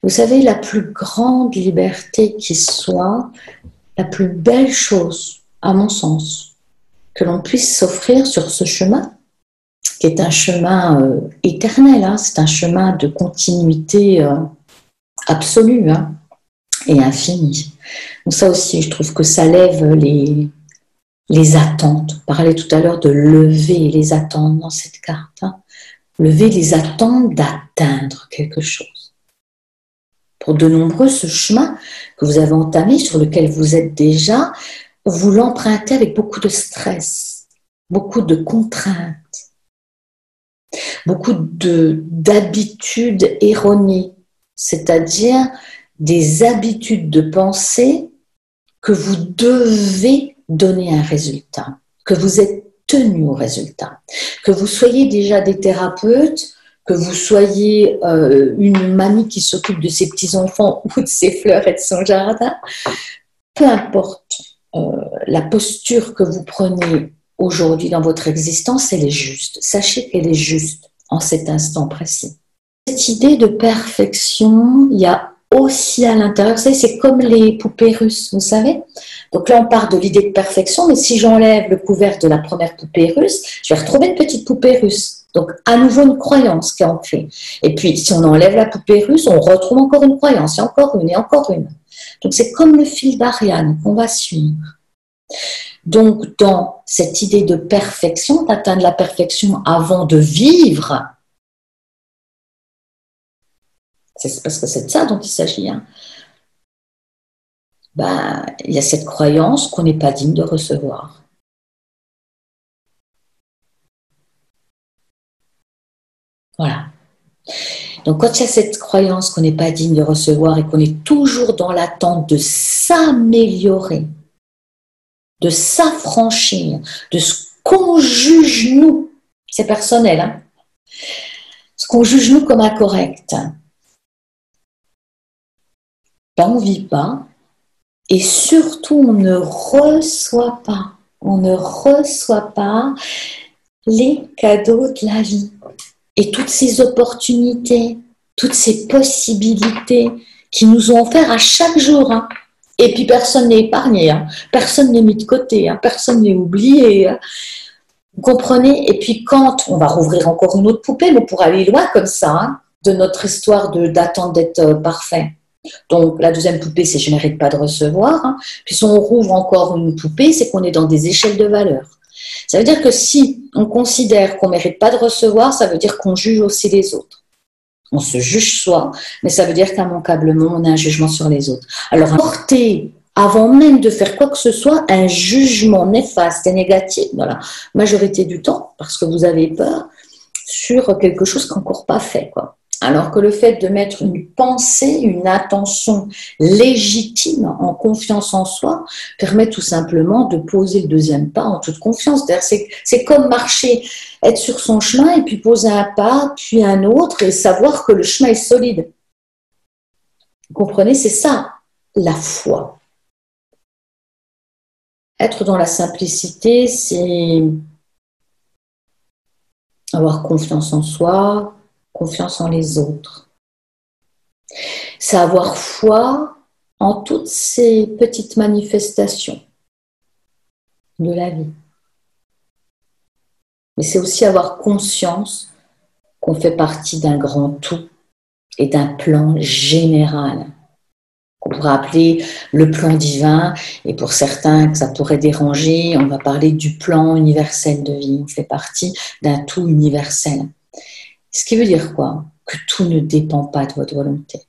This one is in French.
Vous savez, la plus grande liberté qui soit, la plus belle chose, à mon sens, que l'on puisse s'offrir sur ce chemin, qui est un chemin éternel, hein, c'est un chemin de continuité absolue et infinie. Donc ça aussi, je trouve que ça lève les attentes. On parlait tout à l'heure de lever les attentes dans cette carte. Hein. Lever les attentes d'atteindre quelque chose. Pour de nombreux, ce chemin que vous avez entamé, sur lequel vous êtes déjà, vous l'empruntez avec beaucoup de stress, beaucoup de contraintes, beaucoup d'habitudes erronées, c'est-à-dire des habitudes de pensée que vous devez donner un résultat, que vous êtes tenu au résultat, que vous soyez déjà des thérapeutes, que vous soyez une mamie qui s'occupe de ses petits-enfants ou de ses fleurs et de son jardin, peu importe la posture que vous prenez aujourd'hui dans votre existence, elle est juste. Sachez qu'elle est juste en cet instant précis. Cette idée de perfection, il y a aussi à l'intérieur, vous savez, c'est comme les poupées russes, vous savez. Donc là, on part de l'idée de perfection, mais si j'enlève le couvercle de la première poupée russe, je vais retrouver une petite poupée russe. Donc, à nouveau, une croyance qui en fait. Et puis, si on enlève la poupée russe, on retrouve encore une croyance, et encore une, et encore une. Donc, c'est comme le fil d'Ariane qu'on va suivre. Donc, dans cette idée de perfection, d'atteindre la perfection avant de vivre, c'est parce que c'est de ça dont il s'agit. Hein. Ben, il y a cette croyance qu'on n'est pas digne de recevoir. Voilà. Donc, quand il y a cette croyance qu'on n'est pas digne de recevoir et qu'on est toujours dans l'attente de s'améliorer, de s'affranchir de ce qu'on juge nous, c'est personnel, hein, ce qu'on juge nous comme incorrect, ben on ne vit pas et surtout on ne reçoit pas les cadeaux de la vie et toutes ces opportunités, toutes ces possibilités qui nous ont offertes à chaque jour. Hein. Et puis personne n'est épargné, hein. Personne n'est mis de côté, hein. Personne n'est oublié. Hein. Vous comprenez? Et puis quand on va rouvrir encore une autre poupée, mais pour aller loin comme ça, hein, de notre histoire d'attente d'être parfait. Donc la deuxième poupée, c'est je ne mérite pas de recevoir. Hein. Puis si on rouvre encore une poupée, c'est qu'on est dans des échelles de valeur. Ça veut dire que si on considère qu'on ne mérite pas de recevoir, ça veut dire qu'on juge aussi les autres. On se juge soi, mais ça veut dire qu'immanquablement, on a un jugement sur les autres. Alors, porter, avant même de faire quoi que ce soit, un jugement néfaste et négatif, voilà, majorité du temps, parce que vous avez peur, sur quelque chose qui n'est encore pas fait, quoi. Alors que le fait de mettre une pensée, une attention légitime, en confiance en soi, permet tout simplement de poser le deuxième pas en toute confiance. C'est comme marcher, être sur son chemin et puis poser un pas, puis un autre et savoir que le chemin est solide. Vous comprenez? C'est ça, la foi. Être dans la simplicité, c'est avoir confiance en soi, confiance en les autres. C'est avoir foi en toutes ces petites manifestations de la vie. Mais c'est aussi avoir conscience qu'on fait partie d'un grand tout et d'un plan général qu'on pourrait appeler le plan divin, et pour certains que ça pourrait déranger, on va parler du plan universel de vie. On fait partie d'un tout universel. Ce qui veut dire quoi? Que tout ne dépend pas de votre volonté.